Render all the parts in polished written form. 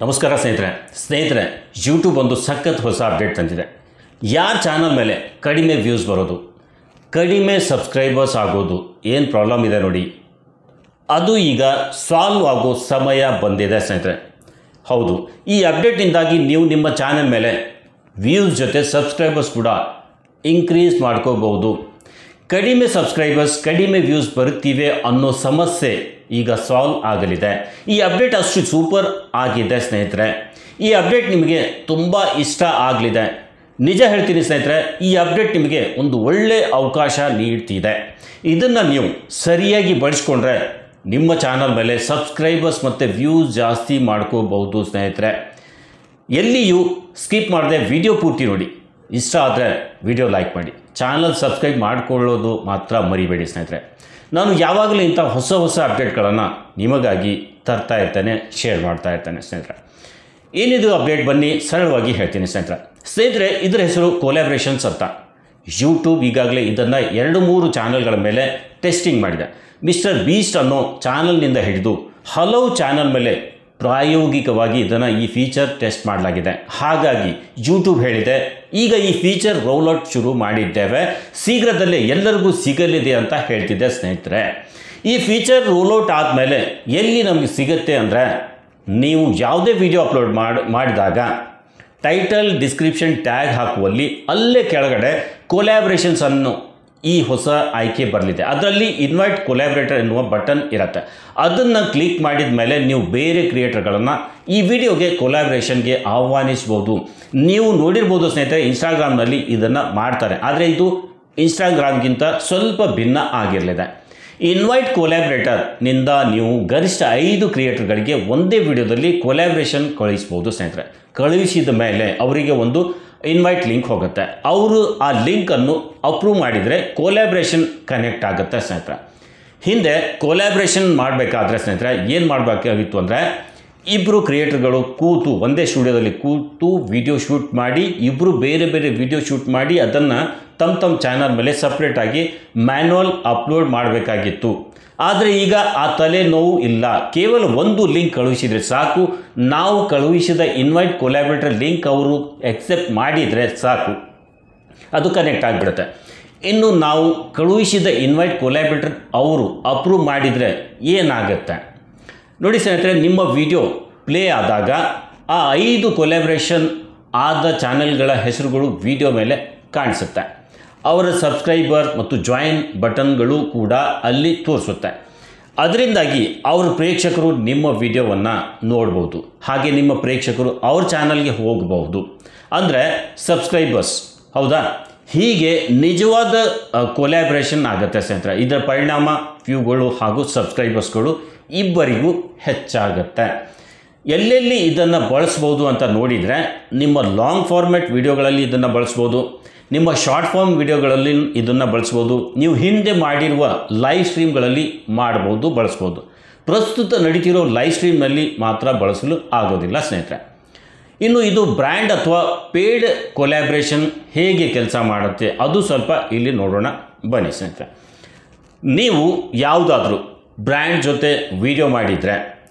ನಮಸ್ಕಾರ ಸ್ನೇಹಿತರೆ ಯೂಟ್ಯೂಬ್ ಒಂದು ಸಖತ್ ಹೊಸ ಅಪ್ಡೇಟ್ ತಂದಿದೆ. ಯಾರ ಚಾನಲ್ ಮೇಲೆ ಕಡಿಮೆ ವ್ಯೂಸ್ ಬರೋದು, ಕಡಿಮೆ ಸಬ್ಸ್ಕ್ರೈಬರ್ಸ್ ಆಗೋದು, ಏನು ಪ್ರಾಬ್ಲಮ್ ಇದೆ ನೋಡಿ, ಅದು ಈಗ ಸಾಲ್ವ್ ಆಗೋ ಸಮಯ ಬಂದಿದೆ ಸ್ನೇಹಿತರೆ. ಹೌದು, ಈ ಅಪ್ಡೇಟ್ನಿಂದಾಗಿ ನೀವು ನಿಮ್ಮ ಚಾನಲ್ ಮೇಲೆ ವ್ಯೂಸ್ ಜೊತೆ ಸಬ್ಸ್ಕ್ರೈಬರ್ಸ್ ಕೂಡ ಇನ್ಕ್ರೀಸ್ ಮಾಡ್ಕೋಬಹುದು. ಕಡಿಮೆ ಸಬ್ಸ್ಕ್ರೈಬರ್ಸ್ ಕಡಿಮೆ ವ್ಯೂಸ್ ಬರುತ್ತಿವೆ ಅನ್ನೋ ಸಮಸ್ಯೆ ಈಗ ಸಾಲ್ವ್ ಆಗಲಿದೆ. ಈ ಅಪ್ಡೇಟ್ ಅಷ್ಟು ಸೂಪರ್ ಆಗಿದೆ ಸ್ನೇಹಿತರೆ. ಈ ಅಪ್ಡೇಟ್ ನಿಮಗೆ ತುಂಬ ಇಷ್ಟ ಆಗಲಿದೆ. ನಿಜ ಹೇಳ್ತೀನಿ ಸ್ನೇಹಿತರೆ, ಈ ಅಪ್ಡೇಟ್ ನಿಮಗೆ ಒಂದು ಒಳ್ಳೆಯ ಅವಕಾಶ ನೀಡ್ತಿದೆ. ಇದನ್ನು ನೀವು ಸರಿಯಾಗಿ ಬಳಸ್ಕೊಂಡ್ರೆ ನಿಮ್ಮ ಚಾನಲ್ ಮೇಲೆ ಸಬ್ಸ್ಕ್ರೈಬರ್ಸ್ ಮತ್ತು ವ್ಯೂಸ್ ಜಾಸ್ತಿ ಮಾಡ್ಕೋಬಹುದು ಸ್ನೇಹಿತರೆ. ಎಲ್ಲಿಯೂ ಸ್ಕಿಪ್ ಮಾಡದೆ ವಿಡಿಯೋ ಪೂರ್ತಿ ನೋಡಿ. ಇಷ್ಟ ಆದರೆ ವಿಡಿಯೋ ಲೈಕ್ ಮಾಡಿ, ಚಾನಲ್ ಸಬ್ಸ್ಕ್ರೈಬ್ ಮಾಡಿಕೊಳ್ಳೋದು ಮಾತ್ರ ಮರಿಬೇಡಿ ಸ್ನೇಹಿತರೆ. ನಾನು ಯಾವಾಗಲೂ ಇಂಥ ಹೊಸ ಅಪ್ಡೇಟ್ಗಳನ್ನು ನಿಮಗಾಗಿ ತರ್ತಾ ಇರ್ತೇನೆ, ಶೇರ್ ಮಾಡ್ತಾ ಇರ್ತೇನೆ ಸ್ನೇಹಿತರೆ. ಏನಿದು ಅಪ್ಡೇಟ್ ಬನ್ನಿ ಸರಳವಾಗಿ ಹೇಳ್ತೀನಿ ಸ್ನೇಹಿತರೆ. ಇದರ ಹೆಸರು ಕೊಲ್ಯಾಬ್ರೇಷನ್ಸ್ ಅಂತ. ಯೂಟ್ಯೂಬ್ ಈಗಾಗಲೇ ಇದನ್ನು 2-3 ಚಾನಲ್ಗಳ ಮೇಲೆ ಟೆಸ್ಟಿಂಗ್ ಮಾಡಿದೆ. ಮಿಸ್ಟರ್ ಬೀಸ್ಟ್ ಅನ್ನೋ ಚಾನಲ್ನಿಂದ ಹಿಡಿದು ಹಲವು ಚಾನಲ್ ಮೇಲೆ ಪ್ರಾಯೋಗಿಕವಾಗಿ ಇದನ್ನು ಈ ಫೀಚರ್ ಟೆಸ್ಟ್ ಮಾಡಲಾಗಿದೆ. ಹಾಗಾಗಿ ಯೂಟ್ಯೂಬ್ ಹೇಳಿದೆ, ಈಗ ಈ ಫೀಚರ್ ರೋಲ್ಔಟ್ ಶುರು ಮಾಡಿದ್ದೇವೆ, ಶೀಘ್ರದಲ್ಲೇ ಎಲ್ಲರಿಗೂ ಸಿಗಲಿದೆ ಅಂತ ಹೇಳ್ತಿದ್ದೆ ಸ್ನೇಹಿತರೆ. ಈ ಫೀಚರ್ ರೋಲ್ಔಟ್ ಆದಮೇಲೆ ಎಲ್ಲಿ ನಮಗೆ ಸಿಗುತ್ತೆ ಅಂದರೆ, ನೀವು ಯಾವುದೇ ವಿಡಿಯೋ ಅಪ್ಲೋಡ್ ಮಾಡಿದಾಗ ಟೈಟಲ್ ಡಿಸ್ಕ್ರಿಪ್ಷನ್ ಟ್ಯಾಗ್ ಹಾಕುವಲ್ಲಿ ಅಲ್ಲೇ ಕೆಳಗಡೆ ಕೊಲ್ಯಾಬ್ರೇಷನ್ಸ್ ಅನ್ನೋ ಈ ಹೊಸ ಆಯ್ಕೆ ಬರಲಿದೆ. ಅದರಲ್ಲಿ ಇನ್ವೈಟ್ ಕೊಲ್ಯಾಬ್ರೇಟರ್ ಎನ್ನುವ ಬಟನ್ ಇರುತ್ತೆ. ಅದನ್ನು ಕ್ಲಿಕ್ ಮಾಡಿದ ಮೇಲೆ ನೀವು ಬೇರೆ ಕ್ರಿಯೇಟರ್ಗಳನ್ನು ಈ ವಿಡಿಯೋಗೆ ಕೊಲ್ಯಾಬ್ರೇಷನ್ಗೆ ಆಹ್ವಾನಿಸ್ಬೋದು. ನೀವು ನೋಡಿರ್ಬೋದು ಸ್ನೇಹಿತರೆ, ಇನ್ಸ್ಟಾಗ್ರಾಮ್ನಲ್ಲಿ ಇದನ್ನು ಮಾಡ್ತಾರೆ, ಆದರೆ ಇದು ಇನ್ಸ್ಟಾಗ್ರಾಮ್ಗಿಂತ ಸ್ವಲ್ಪ ಭಿನ್ನ ಆಗಿರಲಿದೆ. ಇನ್ವೈಟ್ ಕೊಲ್ಯಾಬ್ರೇಟರ್ನಿಂದ ನೀವು ಗರಿಷ್ಠ 5 ಕ್ರಿಯೇಟರ್ಗಳಿಗೆ ಒಂದೇ ವಿಡಿಯೋದಲ್ಲಿ ಕೊಲ್ಯಾಬ್ರೇಷನ್ ಕಳಿಸ್ಬೋದು ಸ್ನೇಹಿತರೆ. ಕಳುಹಿಸಿದ ಮೇಲೆ ಅವರಿಗೆ ಒಂದು ಇನ್ವೈಟ್ ಲಿಂಕ್ ಹೋಗುತ್ತೆ. ಅವರು ಆ ಲಿಂಕನ್ನು ಅಪ್ರೂವ್ ಮಾಡಿದರೆ ಕೊಲ್ಯಾಬ್ರೇಷನ್ ಕನೆಕ್ಟ್ ಆಗುತ್ತೆ ಸ್ನೇಹಿತರೆ. ಹಿಂದೆ ಕೊಲ್ಯಾಬ್ರೇಷನ್ ಮಾಡಬೇಕಾದ್ರೆ ಸ್ನೇಹಿತರೆ ಏನು ಮಾಡಬೇಕಾಗಿತ್ತು ಅಂದರೆ, ಇಬ್ಬರು ಕ್ರಿಯೇಟರ್ಗಳು ಕೂತು ಒಂದೇ ಸ್ಟುಡಿಯೋದಲ್ಲಿ ಕೂತು ವಿಡಿಯೋ ಶೂಟ್ ಮಾಡಿ, ಇಬ್ಬರು ಬೇರೆ ಬೇರೆ ವಿಡಿಯೋ ಶೂಟ್ ಮಾಡಿ ಅದನ್ನು ತಮ್ಮ ಚಾನಲ್ ಮೇಲೆ ಸಪ್ರೇಟಾಗಿ ಮ್ಯಾನ್ಯುವಲ್ ಅಪ್ಲೋಡ್ ಮಾಡಬೇಕಾಗಿತ್ತು. ಆದರೆ ಈಗ ಆ ತಲೆನೋವು ಇಲ್ಲ. ಕೇವಲ ಒಂದು ಲಿಂಕ್ ಕಳುಹಿಸಿದರೆ ಸಾಕು. ನಾವು ಕಳುಹಿಸಿದ ಇನ್ವೈಟ್ ಕೊಲ್ಯಾಬ್ರೇಟರ್ ಲಿಂಕ್ ಅವರು ಎಕ್ಸೆಪ್ಟ್ ಮಾಡಿದರೆ ಸಾಕು, ಅದು ಕನೆಕ್ಟ್ ಆಗಿಬಿಡುತ್ತೆ. ಇನ್ನು ನಾವು ಕಳುಹಿಸಿದ ಇನ್ವೈಟ್ ಕೊಲ್ಯಾಬ್ರೇಟರ್ ಅವರು ಅಪ್ರೂವ್ ಮಾಡಿದರೆ ಏನಾಗುತ್ತೆ ನೋಡಿ ಸ್ನೇಹಿತರೆ. ನಿಮ್ಮ ವಿಡಿಯೋ ಪ್ಲೇ ಆದಾಗ ಆ 5 ಕೊಲ್ಯಾಬ್ರೇಷನ್ ಆದ ಚಾನೆಲ್ಗಳ ಹೆಸರುಗಳು ವಿಡಿಯೋ ಮೇಲೆ ಕಾಣಿಸುತ್ತೆ. ಅವರ ಸಬ್ಸ್ಕ್ರೈಬರ್ ಮತ್ತು ಜಾಯಿನ್ ಬಟನ್ಗಳು ಕೂಡ ಅಲ್ಲಿ ತೋರಿಸುತ್ತೆ. ಅದರಿಂದಾಗಿ ಅವ್ರ ಪ್ರೇಕ್ಷಕರು ನಿಮ್ಮ ವಿಡಿಯೋವನ್ನು ನೋಡ್ಬೋದು, ಹಾಗೆ ನಿಮ್ಮ ಪ್ರೇಕ್ಷಕರು ಅವ್ರ ಚಾನಲ್ಗೆ ಹೋಗಬಹುದು. ಅಂದರೆ ಸಬ್ಸ್ಕ್ರೈಬರ್ಸ್, ಹೌದಾ? ಹೀಗೆ ನಿಜವಾದ ಕೊಲ್ಯಾಬ್ರೇಷನ್ ಆಗುತ್ತೆ ಸ್ನೇಹಿತರೆ. ಇದರ ಪರಿಣಾಮ ವ್ಯೂಗಳು ಹಾಗೂ ಸಬ್ಸ್ಕ್ರೈಬರ್ಸ್ಗಳು ಇಬ್ಬರಿಗೂ ಹೆಚ್ಚಾಗುತ್ತೆ. ಎಲ್ಲೆಲ್ಲಿ ಇದನ್ನು ಬಳಸ್ಬೋದು ಅಂತ ನೋಡಿದರೆ, ನಿಮ್ಮ ಲಾಂಗ್ ಫಾರ್ಮ್ಯಾಟ್ ವಿಡಿಯೋಗಳಲ್ಲಿ ಇದನ್ನು ಬಳಸ್ಬೋದು, ನಿಮ್ಮ ಶಾರ್ಟ್ ಫಾರ್ಮ್ ವಿಡಿಯೋಗಳಲ್ಲಿ ಇದನ್ನು ಬಳಸ್ಬೋದು, ನೀವು ಹಿಂದೆ ಮಾಡಿರುವ ಲೈವ್ ಸ್ಟ್ರೀಮ್ಗಳಲ್ಲಿ ಬಳಸ್ಬೋದು. ಪ್ರಸ್ತುತ ನಡೀತಿರೋ ಲೈವ್ ಸ್ಟ್ರೀಮ್ನಲ್ಲಿ ಮಾತ್ರ ಬಳಸಲು ಆಗೋದಿಲ್ಲ ಸ್ನೇಹಿತರೆ. ಇನ್ನು ಇದು ಬ್ರ್ಯಾಂಡ್ ಅಥವಾ ಪೇಯ್ಡ್ ಕೊಲ್ಯಾಬ್ರೇಷನ್ ಹೇಗೆ ಕೆಲಸ ಮಾಡುತ್ತೆ ಅದು ಸ್ವಲ್ಪ ಇಲ್ಲಿ ನೋಡೋಣ ಬನ್ನಿ ಸ್ನೇಹಿತರೆ. ನೀವು ಯಾವುದಾದ್ರೂ ಬ್ರ್ಯಾಂಡ್ ಜೊತೆ ವಿಡಿಯೋ ಮಾಡಿದರೆ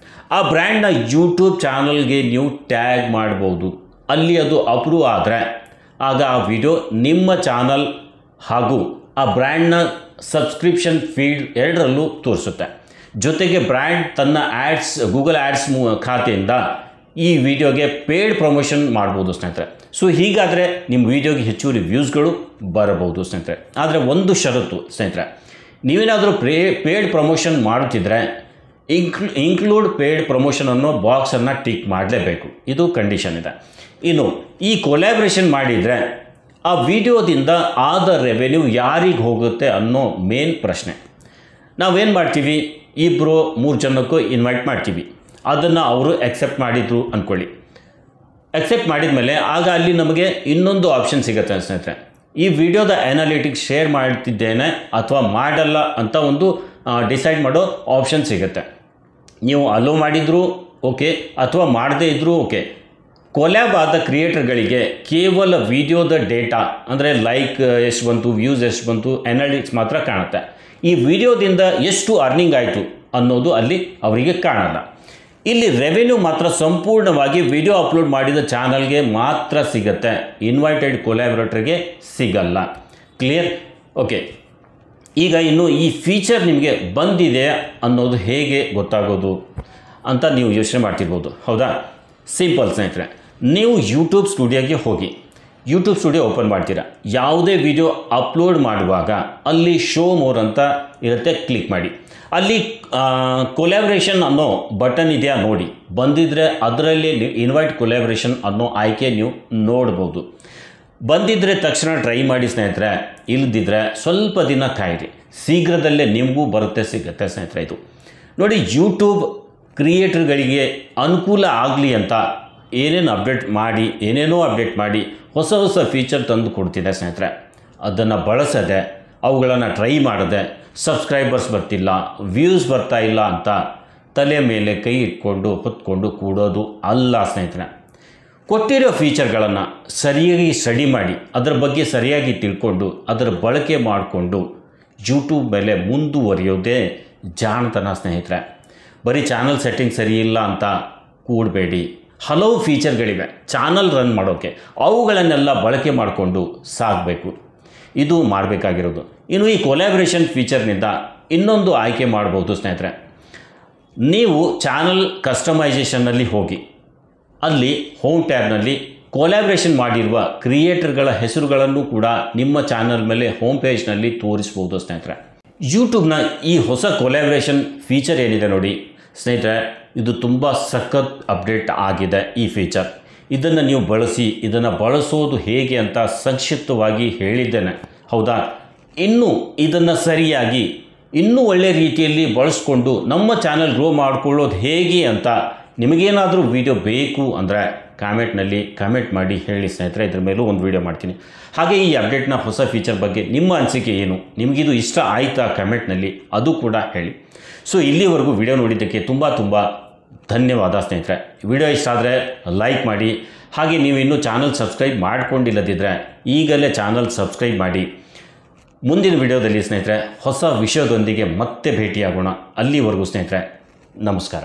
ಆ ಬ್ರ್ಯಾಂಡ್ನ ಯೂಟ್ಯೂಬ್ ಚಾನಲ್ಗೆ ನೀವು ಟ್ಯಾಗ್ ಮಾಡ್ಬೋದು. ಅಲ್ಲಿ ಅದು ಅಪ್ರೂವ್ ಆದರೆ ಆಗ ಆ ವಿಡಿಯೋ ನಿಮ್ಮ ಚಾನಲ್ ಹಾಗೂ ಆ ಬ್ರ್ಯಾಂಡ್ನ ಸಬ್ಸ್ಕ್ರಿಪ್ಷನ್ ಫೀಡ್ ಎರಡರಲ್ಲೂ ತೋರಿಸುತ್ತೆ. ಜೊತೆಗೆ ಬ್ರ್ಯಾಂಡ್ ತನ್ನ ಆ್ಯಡ್ಸ್, ಗೂಗಲ್ ಆ್ಯಡ್ಸ್ ಖಾತೆಯಿಂದ ಈ ವಿಡಿಯೋಗೆ ಪೇಯ್ಡ್ ಪ್ರಮೋಷನ್ ಮಾಡ್ಬೋದು ಸ್ನೇಹಿತರೆ. ಸೊ ಹೀಗಾದರೆ ನಿಮ್ಮ ವಿಡಿಯೋಗೆ ಹೆಚ್ಚುವರಿ ವ್ಯೂಸ್ಗಳು ಬರಬಹುದು ಸ್ನೇಹಿತರೆ. ಆದರೆ ಒಂದು ಷರತ್ತು ಸ್ನೇಹಿತರೆ, ನೀವೇನಾದರೂ ಪೇಯ್ಡ್ ಪ್ರಮೋಷನ್ ಮಾಡುತ್ತಿದ್ದರೆ ಇನ್ಕ್ಲೂಡ್ ಪೇಯ್ಡ್ ಪ್ರಮೋಷನ್ ಅನ್ನೋ ಬಾಕ್ಸನ್ನು ಟಿಕ್ ಮಾಡಲೇಬೇಕು. ಇದು ಕಂಡೀಷನ್ ಇದೆ. ಇನ್ನು ಈ ಕೊಲ್ಯಾಬ್ರೇಷನ್ ಮಾಡಿದರೆ ಆ ವಿಡಿಯೋದಿಂದ ಆದ ರೆವೆನ್ಯೂ ಯಾರಿಗೆ ಹೋಗುತ್ತೆ ಅನ್ನೋ ಮೇನ್ ಪ್ರಶ್ನೆ. ನಾವೇನು ಮಾಡ್ತೀವಿ, 2-3 ಜನಕ್ಕೂ ಇನ್ವೈಟ್ ಮಾಡ್ತೀವಿ, ಅದನ್ನು ಅವರು ಎಕ್ಸೆಪ್ಟ್ ಮಾಡಿದ್ರು ಅಂದ್ಕೊಳ್ಳಿ. ಎಕ್ಸೆಪ್ಟ್ ಮಾಡಿದ ಮೇಲೆ ಆಗ ಅಲ್ಲಿ ನಮಗೆ ಇನ್ನೊಂದು ಆಪ್ಷನ್ ಸಿಗುತ್ತೆ ಸ್ನೇಹಿತರೆ. ಈ ವಿಡಿಯೋದ ಅನಾಲಿಟಿಕ್ಸ್ ಶೇರ್ ಮಾಡ್ತಿದ್ದೇನೆ ಅಥವಾ ಮಾಡಲ್ಲ ಅಂತ ಒಂದು ಡಿಸೈಡ್ ಮಾಡೋ ಆಪ್ಷನ್ ಸಿಗುತ್ತೆ. ನೀವು ಅಲೋ ಮಾಡಿದರೂ ಓಕೆ ಅಥವಾ ಮಾಡದೇ ಇದ್ದರೂ ಓಕೆ. ಕೊಲ್ಯಾಬ್ ಆದ ಕ್ರಿಯೇಟರ್ಗಳಿಗೆ ಕೇವಲ ವಿಡಿಯೋದ ಡೇಟಾ ಅಂದರೆ ಲೈಕ್ ಎಷ್ಟು ಬಂತು, ವ್ಯೂಸ್ ಎಷ್ಟು ಬಂತು, ಅನಾಲಿಟಿಕ್ಸ್ ಮಾತ್ರ ಕಾಣುತ್ತೆ. ಈ ವಿಡಿಯೋದಿಂದ ಎಷ್ಟು ಅರ್ನಿಂಗ್ ಆಯಿತು ಅನ್ನೋದು ಅಲ್ಲಿ ಅವರಿಗೆ ಕಾಣಲ್ಲ. ಇಲ್ಲಿ ರೆವೆನ್ಯೂ ಮಾತ್ರ ಸಂಪೂರ್ಣವಾಗಿ ವಿಡಿಯೋ ಅಪ್ಲೋಡ್ ಮಾಡಿದ ಚಾನಲ್ಗೆ ಮಾತ್ರ ಸಿಗುತ್ತೆ, ಇನ್ವೈಟೆಡ್ ಕೊಲ್ಯಾಬ್ರೇಟರ್ಗೆ ಸಿಗಲ್ಲ. ಕ್ಲಿಯರ್? ಓಕೆ, ಈಗ ಇನ್ನು ಈ ಫೀಚರ್ ನಿಮಗೆ ಬಂದಿದೆ ಅನ್ನೋದು ಹೇಗೆ ಗೊತ್ತಾಗೋದು ಅಂತ ನೀವು ಯೋಚನೆ ಮಾಡ್ತಿರ್ಬೋದು, ಹೌದಾ? ಸಿಂಪಲ್ ಸ್ನೇಹಿತರೆ, ನೀವು ಯೂಟ್ಯೂಬ್ ಸ್ಟುಡಿಯೋಗೆ ಹೋಗಿ ಯೂಟ್ಯೂಬ್ ಸ್ಟುಡಿಯೋ ಓಪನ್ ಮಾಡ್ತೀರಾ. ಯಾವುದೇ ವಿಡಿಯೋ ಅಪ್ಲೋಡ್ ಮಾಡುವಾಗ ಅಲ್ಲಿ ಶೋ ಮೋರ್ ಅಂತ ಇರುತ್ತೆ, ಕ್ಲಿಕ್ ಮಾಡಿ. ಅಲ್ಲಿ ಕೊಲ್ಯಾಬ್ರೇಷನ್ ಅನ್ನೋ ಬಟನ್ ಇದೆಯಾ ನೋಡಿ, ಬಂದಿದ್ದರೆ ಅದರಲ್ಲಿ ಇನ್ವೈಟ್ ಕೊಲ್ಯಾಬ್ರೇಷನ್ ಅನ್ನೋ ಆಯ್ಕೆ ನೀವು ನೋಡ್ಬೋದು. ಬಂದಿದ್ದರೆ ತಕ್ಷಣ ಟ್ರೈ ಮಾಡಿ ಸ್ನೇಹಿತರೆ, ಇಲ್ಲದಿದ್ದರೆ ಸ್ವಲ್ಪ ದಿನ ಕಾಯಿರಿ, ಶೀಘ್ರದಲ್ಲೇ ನಿಮಗೂ ಸಿಗುತ್ತೆ ಸ್ನೇಹಿತರೆ. ಇದು ನೋಡಿ, ಯೂಟ್ಯೂಬ್ ಕ್ರಿಯೇಟರ್ಗಳಿಗೆ ಅನುಕೂಲ ಆಗಲಿ ಅಂತ ಏನೇನೋ ಅಪ್ಡೇಟ್ ಮಾಡಿ ಹೊಸ ಫೀಚರ್ ತಂದು ಕೊಡ್ತಿದೆ ಸ್ನೇಹಿತರೆ. ಅದನ್ನು ಬಳಸದೆ, ಅವುಗಳನ್ನು ಟ್ರೈ ಮಾಡದೆ, ಸಬ್ಸ್ಕ್ರೈಬರ್ಸ್ ಬರ್ತಿಲ್ಲ, ವ್ಯೂಸ್ ಬರ್ತಾ ಇಲ್ಲ ಅಂತ ತಲೆ ಮೇಲೆ ಕೈ ಇಟ್ಕೊಂಡು ಹೊತ್ಕೊಂಡು ಕೂಡೋದು ಅಲ್ಲ ಸ್ನೇಹಿತರೆ. ಕೊಟ್ಟಿರೋ ಫೀಚರ್ಗಳನ್ನು ಸರಿಯಾಗಿ ಸ್ಟಡಿ ಮಾಡಿ, ಅದರ ಬಗ್ಗೆ ಸರಿಯಾಗಿ ತಿಳ್ಕೊಂಡು ಅದರ ಬಳಕೆ ಮಾಡಿಕೊಂಡು ಯೂಟ್ಯೂಬ್ ಮೇಲೆ ಮುಂದುವರಿಯೋದೇ ಜಾಣತನ ಸ್ನೇಹಿತರೆ. ಬರೀ ಚಾನಲ್ ಸೆಟ್ಟಿಂಗ್ ಸರಿ ಇಲ್ಲ ಅಂತ ಕೂಡಬೇಡಿ. ಹಲವು ಫೀಚರ್ಗಳಿವೆ ಚಾನಲ್ ರನ್ ಮಾಡೋಕ್ಕೆ, ಅವುಗಳನ್ನೆಲ್ಲ ಬಳಕೆ ಮಾಡಿಕೊಂಡು ಸಾಗಬೇಕು. ಇದು ಮಾಡಬೇಕಾಗಿರೋದು. ಇನ್ನು ಈ ಕೊಲ್ಯಾಬ್ರೇಷನ್ ಫೀಚರ್ನಿಂದ ಇನ್ನೊಂದು ಆಯ್ಕೆ ಮಾಡ್ಬೋದು ಸ್ನೇಹಿತರೆ. ನೀವು ಚಾನಲ್ ಕಸ್ಟಮೈಸೇಷನ್ನಲ್ಲಿ ಹೋಗಿ, ಅಲ್ಲಿ ಹೋಮ್ ಟ್ಯಾಬ್ನಲ್ಲಿ ಕೊಲ್ಯಾಬ್ರೇಷನ್ ಮಾಡಿರುವ ಕ್ರಿಯೇಟರ್ಗಳ ಹೆಸರುಗಳನ್ನು ಕೂಡ ನಿಮ್ಮ ಚಾನಲ್ ಮೇಲೆ ಹೋಮ್ ಪೇಜ್ನಲ್ಲಿ ತೋರಿಸ್ಬೋದು ಸ್ನೇಹಿತರೆ. ಯೂಟ್ಯೂಬ್ನ ಈ ಹೊಸ ಕೊಲ್ಯಾಬ್ರೇಷನ್ ಫೀಚರ್ ಏನಿದೆ ನೋಡಿ ಸ್ನೇಹಿತರೆ, ಇದು ತುಂಬ ಸಖತ್ ಅಪ್ಡೇಟ್ ಆಗಿದೆ ಈ ಫೀಚರ್. ಇದನ್ನು ನೀವು ಬಳಸಿ, ಇದನ್ನು ಬಳಸೋದು ಹೇಗೆ ಅಂತ ಸಂಕ್ಷಿಪ್ತವಾಗಿ ಹೇಳಿದ್ದೇನೆ, ಹೌದಾ? ಇನ್ನು ಇದನ್ನು ಸರಿಯಾಗಿ ಇನ್ನೂ ಒಳ್ಳೆಯ ರೀತಿಯಲ್ಲಿ ಬಳಸ್ಕೊಂಡು ನಮ್ಮ ಚಾನಲ್ ಗ್ರೋ ಮಾಡಿಕೊಳ್ಳೋದು ಹೇಗೆ ಅಂತ ನಿಮಗೇನಾದರೂ ವಿಡಿಯೋ ಬೇಕು ಅಂದರೆ ಕಾಮೆಂಟ್ನಲ್ಲಿ ಕಾಮೆಂಟ್ ಮಾಡಿ ಹೇಳಿ ಸ್ನೇಹಿತರೆ. ಇದ್ರ ಮೇಲೂ ಒಂದು ವಿಡಿಯೋ ಮಾಡ್ತೀನಿ. ಹಾಗೆ ಈ ಅಪ್ಡೇಟ್ನ ಹೊಸ ಫೀಚರ್ ಬಗ್ಗೆ ನಿಮ್ಮ ಅನಿಸಿಕೆ ಏನು, ನಿಮಗಿದು ಇಷ್ಟ ಆಯಿತಾ ಕಾಮೆಂಟ್ನಲ್ಲಿ ಅದು ಕೂಡ ಹೇಳಿ. ಸೊ ಇಲ್ಲಿವರೆಗೂ ವಿಡಿಯೋ ನೋಡಿದ್ದಕ್ಕೆ ತುಂಬ ಧನ್ಯವಾದ ಸ್ನೇಹಿತರೆ. ವಿಡಿಯೋ ಇಷ್ಟ ಆದರೆ ಲೈಕ್ ಮಾಡಿ. ಹಾಗೆ ನೀವು ಇನ್ನೂ ಚಾನಲ್ ಸಬ್ಸ್ಕ್ರೈಬ್ ಮಾಡ್ಕೊಂಡಿಲ್ಲದಿದ್ದರೆ ಈಗಲೇ ಚಾನಲ್ ಸಬ್ಸ್ಕ್ರೈಬ್ ಮಾಡಿ. ಮುಂದಿನ ವಿಡಿಯೋದಲ್ಲಿ ಸ್ನೇಹಿತರೆ ಹೊಸ ವಿಷಯದೊಂದಿಗೆ ಮತ್ತೆ ಭೇಟಿಯಾಗೋಣ. ಅಲ್ಲಿವರೆಗೂ ಸ್ನೇಹಿತರೆ ನಮಸ್ಕಾರ.